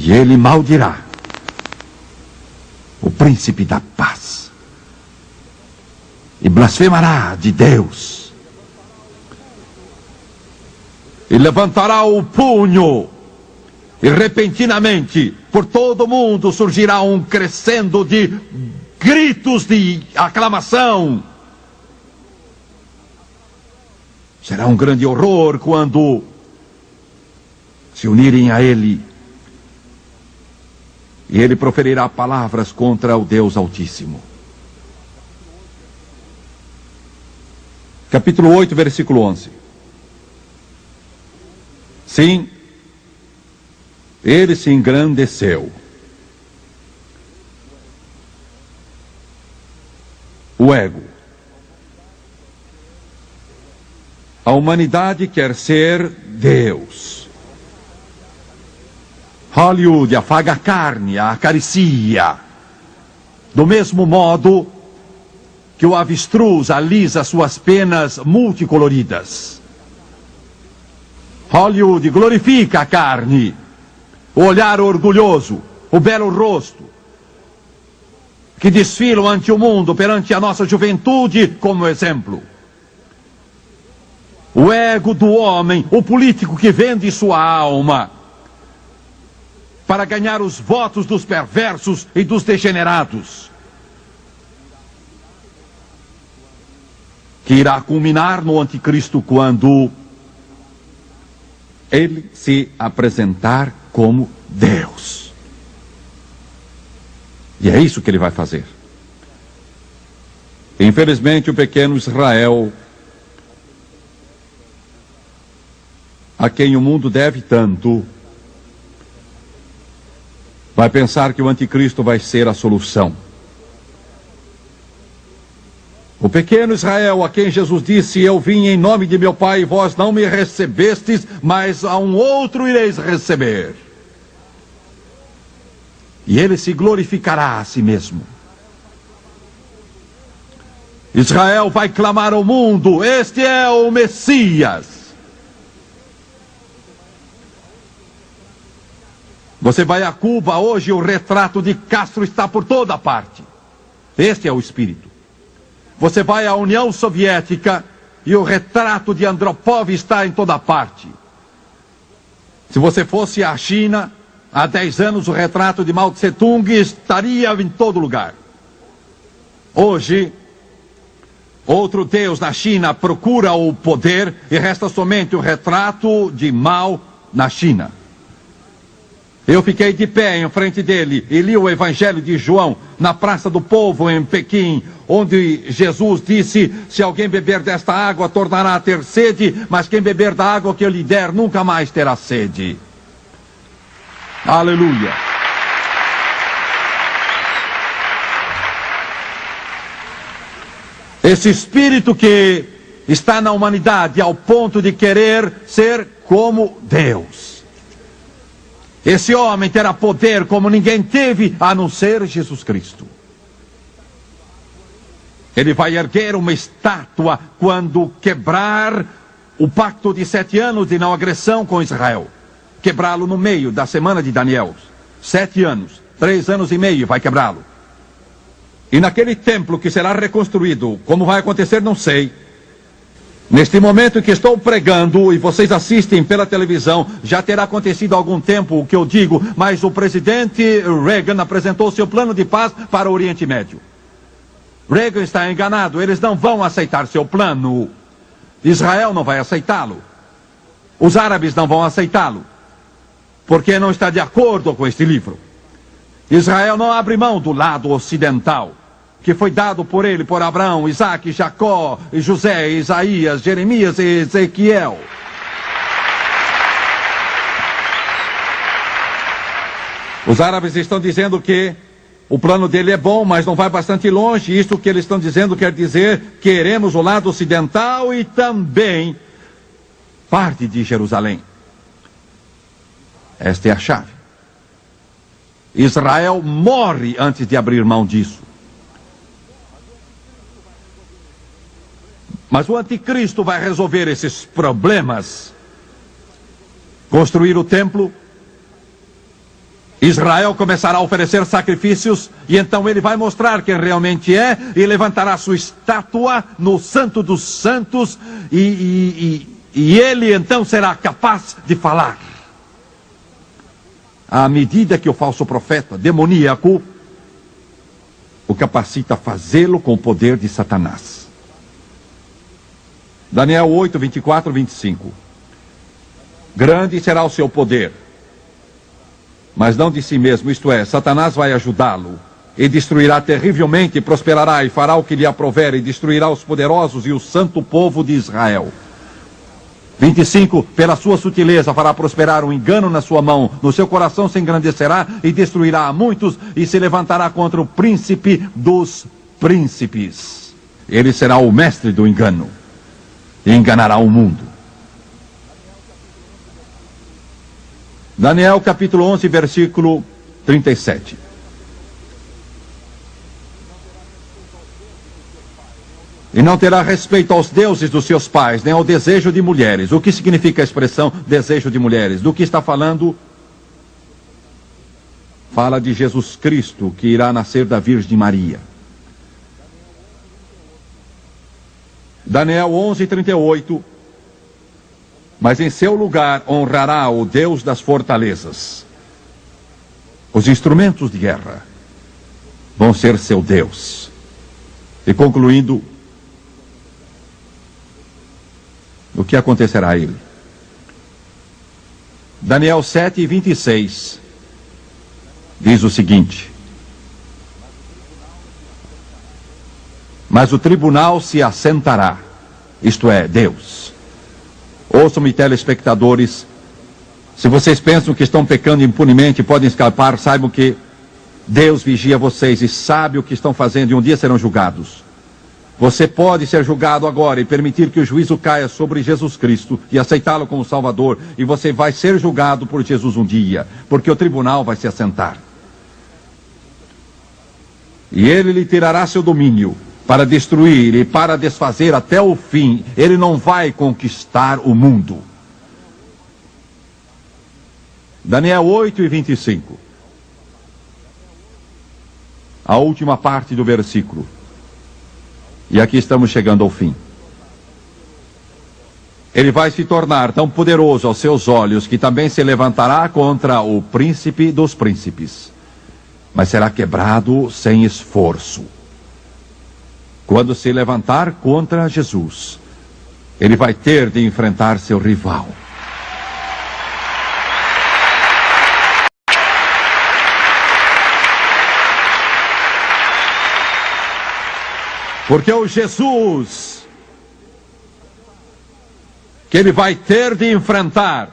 E ele maldirá o príncipe da paz e blasfemará de Deus e levantará o punho, e repentinamente por todo o mundo surgirá um crescendo de gritos de aclamação. Será um grande horror quando se unirem a ele, e ele proferirá palavras contra o Deus Altíssimo. Capítulo 8, versículo 11. Sim, ele se engrandeceu. O ego. A humanidade quer ser Deus. Hollywood afaga a carne, a acaricia, do mesmo modo que o avestruz alisa suas penas multicoloridas. Hollywood glorifica a carne, o olhar orgulhoso, o belo rosto, que desfilam ante o mundo, perante a nossa juventude como exemplo. O ego do homem, o político que vende sua alma para ganhar os votos dos perversos e dos degenerados. que irá culminar no anticristo quando ele se apresentar como Deus. E é isso que ele vai fazer. Infelizmente, o pequeno Israel, a quem o mundo deve tanto, vai pensar que o anticristo vai ser a solução. O pequeno Israel, a quem Jesus disse: eu vim em nome de meu Pai e vós não me recebestes, mas a um outro ireis receber. E ele se glorificará a si mesmo. Israel vai clamar ao mundo: este é o Messias. Você vai a Cuba hoje, o retrato de Castro está por toda parte. Este é o espírito. Você vai à União Soviética e o retrato de Andropov está em toda parte. Se você fosse à China, há 10 anos o retrato de Mao Tse Tung estaria em todo lugar. Hoje, outro Deus na China procura o poder e resta somente o retrato de Mao na China. Eu fiquei de pé em frente dele e li o Evangelho de João na Praça do Povo em Pequim, onde Jesus disse: se alguém beber desta água tornará a ter sede, mas quem beber da água que eu lhe der nunca mais terá sede. Aleluia. Esse espírito que está na humanidade ao ponto de querer ser como Deus. Esse homem terá poder como ninguém teve, a não ser Jesus Cristo. Ele vai erguer uma estátua quando quebrar o pacto de 7 anos de não agressão com Israel. Quebrá-lo no meio da semana de Daniel. 7 anos, 3 anos e meio vai quebrá-lo. E naquele templo que será reconstruído, como vai acontecer não sei. Neste momento que estou pregando e vocês assistem pela televisão, já terá acontecido há algum tempo o que eu digo, mas o presidente Reagan apresentou seu plano de paz para o Oriente Médio. Reagan está enganado, eles não vão aceitar seu plano. Israel não vai aceitá-lo. Os árabes não vão aceitá-lo, porque não está de acordo com este livro. Israel não abre mão do lado ocidental, que foi dado por ele, por Abraão, Isaac, Jacó, José, Isaías, Jeremias e Ezequiel. Os árabes estão dizendo que o plano dele é bom, mas não vai bastante longe. Isto que eles estão dizendo quer dizer: queremos o lado ocidental e também parte de Jerusalém. Esta é a chave. Israel morre antes de abrir mão disso. Mas o anticristo vai resolver esses problemas. Construir o templo. Israel começará a oferecer sacrifícios. E então ele vai mostrar quem realmente é. E levantará sua estátua no Santo dos Santos. E ele então será capaz de falar. À medida que o falso profeta demoníaco o capacita a fazê-lo com o poder de Satanás. Daniel 8, 24, 25. Grande será o seu poder, mas não de si mesmo, isto é, Satanás vai ajudá-lo, e destruirá terrivelmente, prosperará e fará o que lhe aprouver, e destruirá os poderosos e o santo povo de Israel. 25. Pela sua sutileza fará prosperar um engano na sua mão, no seu coração se engrandecerá e destruirá a muitos, e se levantará contra o príncipe dos príncipes. Ele será o mestre do engano. E enganará o mundo. Daniel capítulo 11, versículo 37. E não terá respeito aos deuses dos seus pais, nem ao desejo de mulheres. O que significa a expressão desejo de mulheres? Do que está falando? Fala de Jesus Cristo, que irá nascer da Virgem Maria. Daniel 11, 38. Mas em seu lugar honrará o Deus das fortalezas. Os instrumentos de guerra vão ser seu Deus. E concluindo, o que acontecerá a ele. Daniel 7:26 diz o seguinte: mas o tribunal se assentará, isto é, Deus. Ouçam-me, telespectadores, se vocês pensam que estão pecando impunemente e podem escapar, saibam que Deus vigia vocês e sabe o que estão fazendo e um dia serão julgados. Você pode ser julgado agora e permitir que o juízo caia sobre Jesus Cristo e aceitá-lo como Salvador, e você vai ser julgado por Jesus um dia, porque o tribunal vai se assentar. E ele lhe tirará seu domínio para destruir e para desfazer até o fim. Ele não vai conquistar o mundo. Daniel 8:25. A última parte do versículo. E aqui estamos chegando ao fim. Ele vai se tornar tão poderoso aos seus olhos que também se levantará contra o príncipe dos príncipes, mas será quebrado sem esforço. Quando se levantar contra Jesus, ele vai ter de enfrentar seu rival. Porque o Jesus que ele vai ter de enfrentar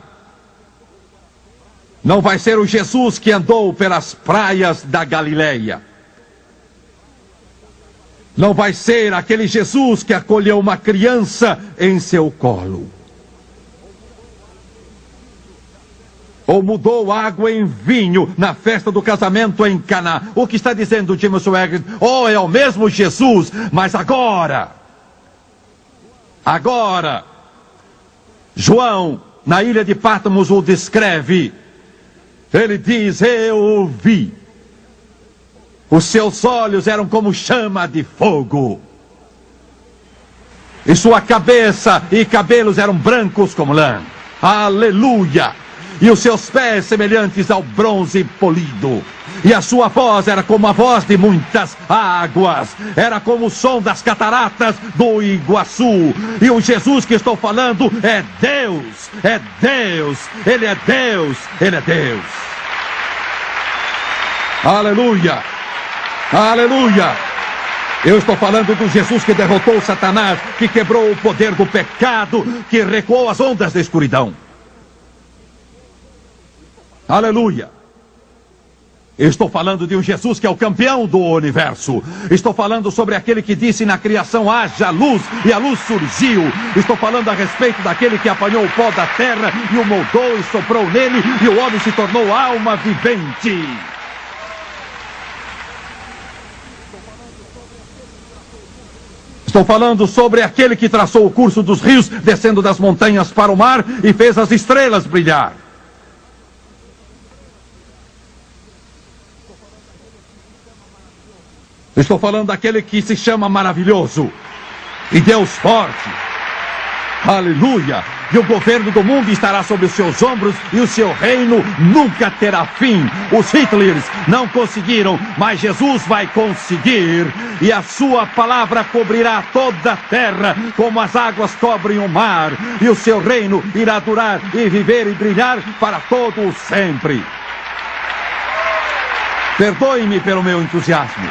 não vai ser o Jesus que andou pelas praias da Galileia. Não vai ser aquele Jesus que acolheu uma criança em seu colo. Ou mudou água em vinho na festa do casamento em Caná. O que está dizendo Jim Swaggart? Oh, é o mesmo Jesus, mas agora, João, na ilha de Patmos, o descreve. Ele diz: eu o vi. Os seus olhos eram como chama de fogo. E sua cabeça e cabelos eram brancos como lã. Aleluia! E os seus pés semelhantes ao bronze polido. E a sua voz era como a voz de muitas águas. Era como o som das cataratas do Iguaçu. E o Jesus que estou falando é Deus. É Deus. Ele é Deus. Ele é Deus. Aleluia. Aleluia. Eu estou falando do Jesus que derrotou Satanás, que quebrou o poder do pecado, que recuou as ondas da escuridão. Aleluia. Estou falando de um Jesus que é o campeão do universo. Estou falando sobre aquele que disse na criação: haja luz, e a luz surgiu. Estou falando a respeito daquele que apanhou o pó da terra e o moldou e soprou nele, e o homem se tornou alma vivente. Estou falando sobre aquele que traçou o curso dos rios, descendo das montanhas para o mar e fez as estrelas brilhar. Estou falando daquele que se chama maravilhoso e Deus forte. Aleluia! E o governo do mundo estará sobre os seus ombros e o seu reino nunca terá fim. Os Hitlers não conseguiram, mas Jesus vai conseguir. E a sua palavra cobrirá toda a terra como as águas cobrem o mar. E o seu reino irá durar e viver e brilhar para todo o sempre. Perdoe-me pelo meu entusiasmo.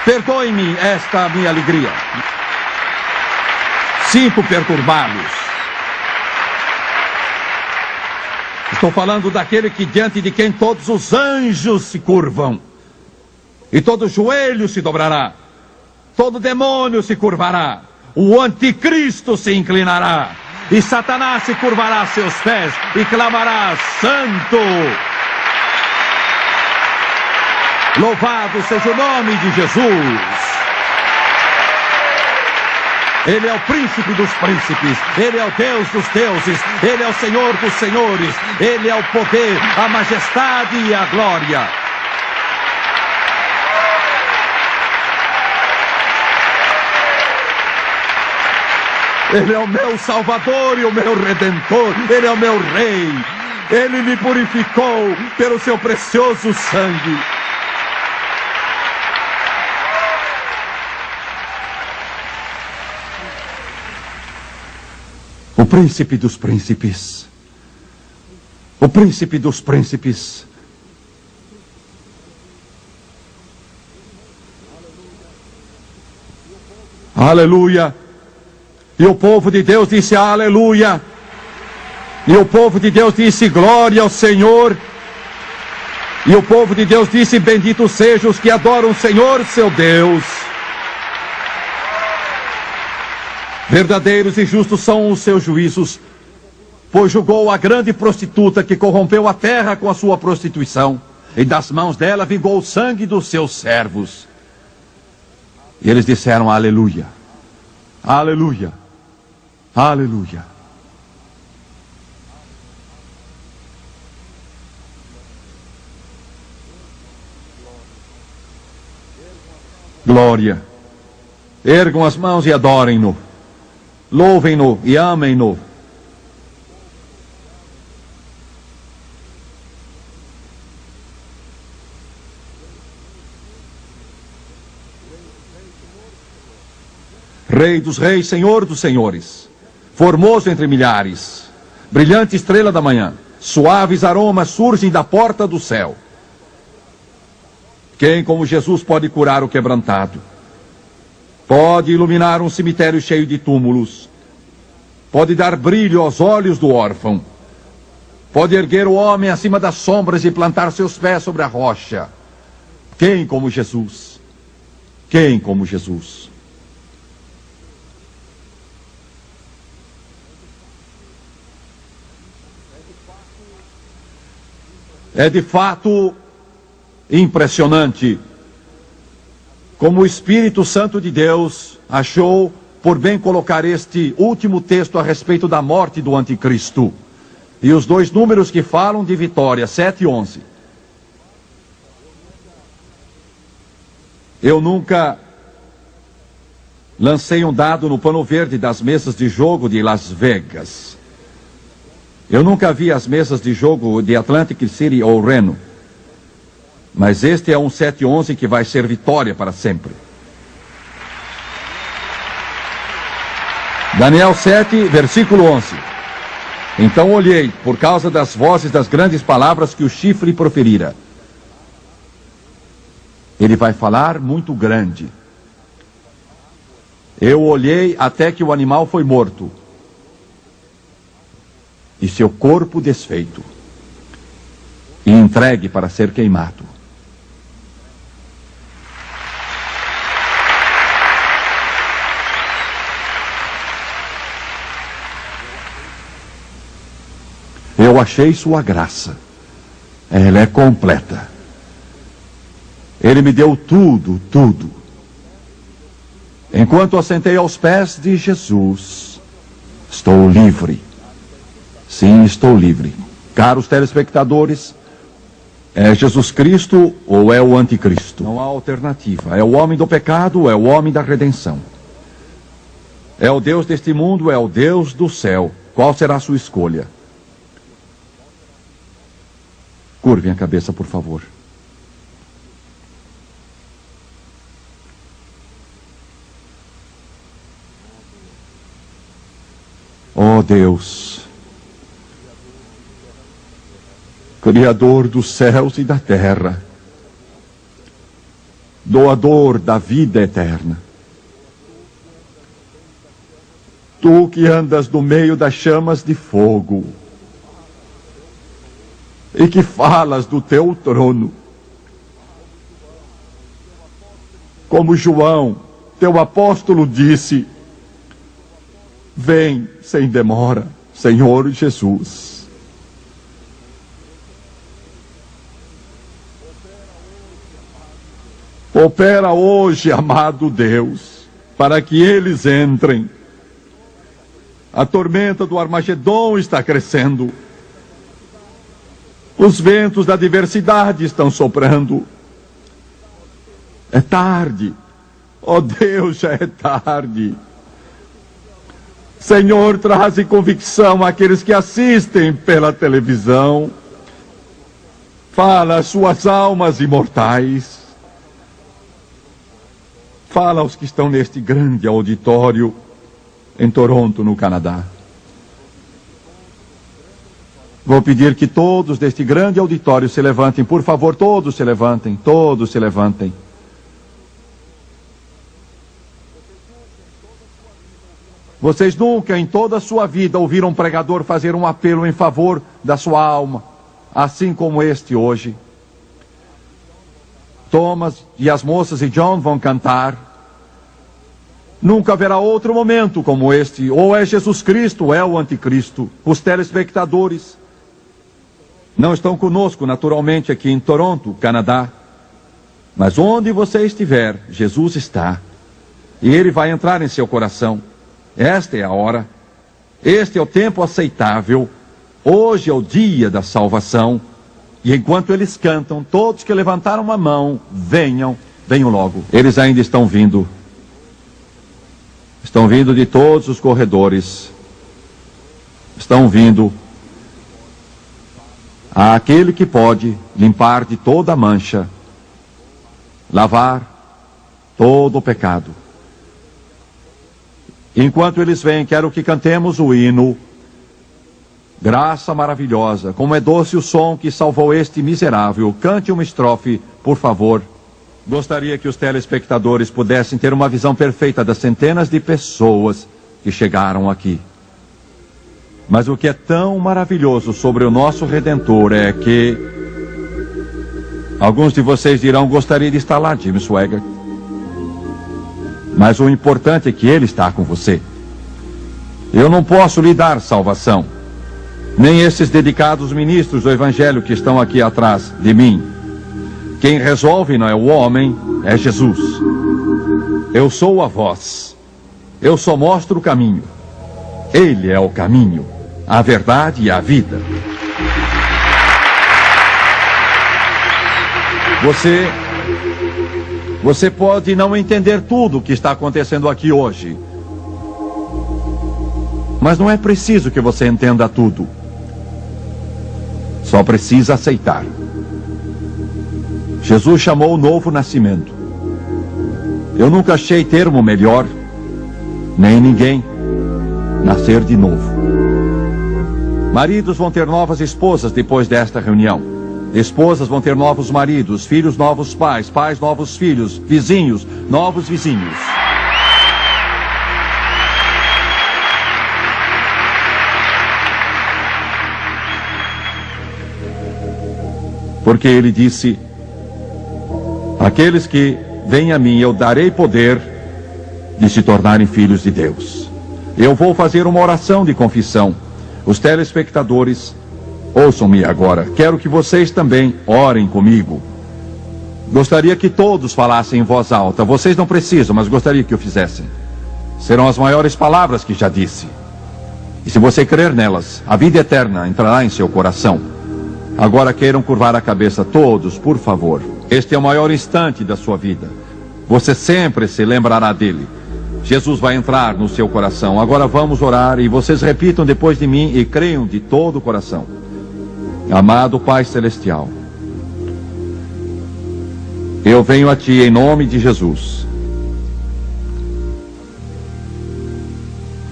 Perdoe-me esta minha alegria. Sinto perturbá-los. Estou falando daquele que diante de quem todos os anjos se curvam. E todo joelho se dobrará. Todo demônio se curvará. O anticristo se inclinará. E Satanás se curvará a seus pés e clamará: santo! Louvado seja o nome de Jesus. Ele é o príncipe dos príncipes. Ele é o Deus dos deuses. Ele é o Senhor dos senhores. Ele é o poder, a majestade e a glória. Ele é o meu Salvador e o meu Redentor. Ele é o meu Rei. Ele me purificou pelo seu precioso sangue. O príncipe dos príncipes. O príncipe dos príncipes. Aleluia. E o povo de Deus disse aleluia. E o povo de Deus disse glória ao Senhor. E o povo de Deus disse bendito sejam os que adoram o Senhor seu Deus. Verdadeiros e justos são os seus juízos, pois julgou a grande prostituta que corrompeu a terra com a sua prostituição, e das mãos dela vingou o sangue dos seus servos. E eles disseram aleluia, aleluia, aleluia. Glória. Ergam as mãos e adorem-no. Louvem-no e amem-no. Rei dos reis, Senhor dos senhores, formoso entre milhares, brilhante estrela da manhã, suaves aromas surgem da porta do céu. Quem como Jesus pode curar o quebrantado? Pode iluminar um cemitério cheio de túmulos. Pode dar brilho aos olhos do órfão. Pode erguer o homem acima das sombras e plantar seus pés sobre a rocha. Quem como Jesus? Quem como Jesus? É de fato impressionante como o Espírito Santo de Deus achou por bem colocar este último texto a respeito da morte do anticristo. E os dois números que falam de vitória, 7 e 11. Eu nunca lancei um dado no pano verde das mesas de jogo de Las Vegas. Eu nunca vi as mesas de jogo de Atlantic City ou Reno. Mas este é um 7-11 que vai ser vitória para sempre. Daniel 7, versículo 11. Então olhei, por causa das vozes das grandes palavras que o chifre proferira. Ele vai falar muito grande. Eu olhei até que o animal foi morto. E seu corpo desfeito. E entregue para ser queimado. Eu achei sua graça. Ela é completa. Ele me deu tudo, tudo. Enquanto assentei aos pés de Jesus, estou livre. Sim, estou livre. Caros telespectadores, é Jesus Cristo ou é o anticristo? Não há alternativa. É o homem do pecado ou é o homem da redenção? É o Deus deste mundo ou é o Deus do céu? Qual será a sua escolha? Curvem a cabeça, por favor. Oh Deus, Criador dos céus e da terra, doador da vida eterna, Tu que andas no meio das chamas de fogo, e que falas do teu trono, como João, teu apóstolo, disse: vem sem demora, Senhor Jesus. Opera hoje, amado Deus, para que eles entrem. A tormenta do Armagedon está crescendo. Os ventos da adversidade estão soprando. É tarde. Oh Deus, já é tarde. Senhor, traze convicção àqueles que assistem pela televisão. Fala às suas almas imortais. Fala aos que estão neste grande auditório em Toronto, no Canadá. Vou pedir que todos deste grande auditório se levantem, por favor, todos se levantem, todos se levantem. Vocês nunca em toda a sua vida ouviram um pregador fazer um apelo em favor da sua alma, assim como este hoje. Thomas e as moças e John vão cantar. Nunca haverá outro momento como este. Ou é Jesus Cristo, ou é o Anticristo. Os telespectadores não estão conosco, naturalmente, aqui em Toronto, Canadá. Mas onde você estiver, Jesus está. E Ele vai entrar em seu coração. Esta é a hora. Este é o tempo aceitável. Hoje é o dia da salvação. E enquanto eles cantam, todos que levantaram a mão, venham logo. Eles ainda estão vindo. Estão vindo de todos os corredores. Estão vindo. Àquele que pode limpar de toda a mancha, lavar todo o pecado. Enquanto eles vêm, quero que cantemos o hino Graça Maravilhosa. Como é doce o som que salvou este miserável. Cante uma estrofe, por favor. Gostaria que os telespectadores pudessem ter uma visão perfeita das centenas de pessoas que chegaram aqui. Mas o que é tão maravilhoso sobre o nosso Redentor é que alguns de vocês dirão: gostaria de estar lá, Jim Swaggart. Mas o importante é que Ele está com você. Eu não posso lhe dar salvação, nem esses dedicados ministros do Evangelho que estão aqui atrás de mim. Quem resolve não é o homem, é Jesus. Eu sou a voz. Eu só mostro o caminho. Ele é o caminho, a verdade e a vida. Você pode não entender tudo o que está acontecendo aqui hoje. Mas não é preciso que você entenda tudo. Só precisa aceitar. Jesus chamou o novo nascimento. Eu nunca achei termo melhor, nem ninguém, nascer de novo. Maridos vão ter novas esposas depois desta reunião. Esposas vão ter novos maridos, filhos novos pais, pais novos filhos, vizinhos novos vizinhos. Porque Ele disse: aqueles que vêm a mim, eu darei poder de se tornarem filhos de Deus. Eu vou fazer uma oração de confissão. Os telespectadores, ouçam-me agora. Quero que vocês também orem comigo. Gostaria que todos falassem em voz alta. Vocês não precisam, mas gostaria que o fizessem. Serão as maiores palavras que já disse. E se você crer nelas, a vida eterna entrará em seu coração. Agora queiram curvar a cabeça todos, por favor. Este é o maior instante da sua vida. Você sempre se lembrará dele. Jesus vai entrar no seu coração. Agora vamos orar e vocês repitam depois de mim e creiam de todo o coração. Amado Pai Celestial, eu venho a Ti em nome de Jesus.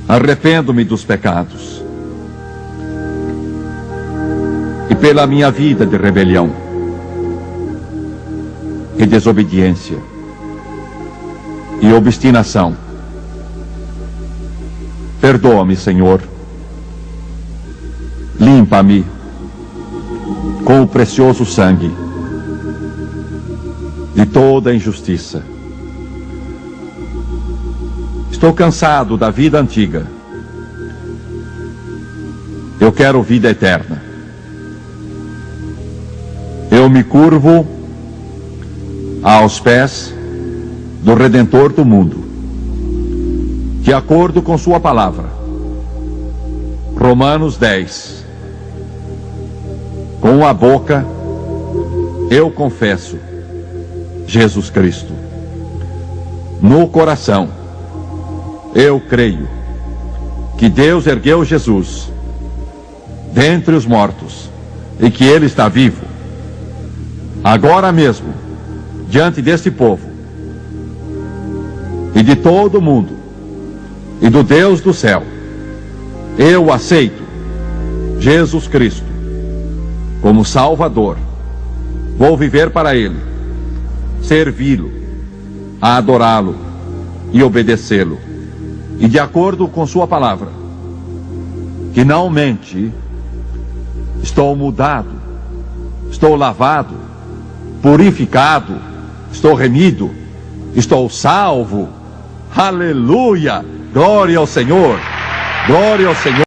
Arrependo-me dos pecados e pela minha vida de rebelião e desobediência e obstinação. Perdoa-me, Senhor. Limpa-me com o precioso sangue de toda injustiça. Estou cansado da vida antiga. Eu quero vida eterna. Eu me curvo aos pés do Redentor do mundo, de acordo com sua palavra. Romanos 10. Com a boca eu confesso Jesus Cristo. No coração eu creio que Deus ergueu Jesus dentre os mortos e que Ele está vivo agora mesmo diante deste povo e de todo o mundo e do Deus do céu. Eu aceito Jesus Cristo como Salvador. Vou viver para Ele, servi-lo, adorá-lo e obedecê-lo. E de acordo com sua palavra, finalmente estou mudado, estou lavado, purificado, estou remido, estou salvo. Aleluia! Glória ao Senhor! Glória ao Senhor!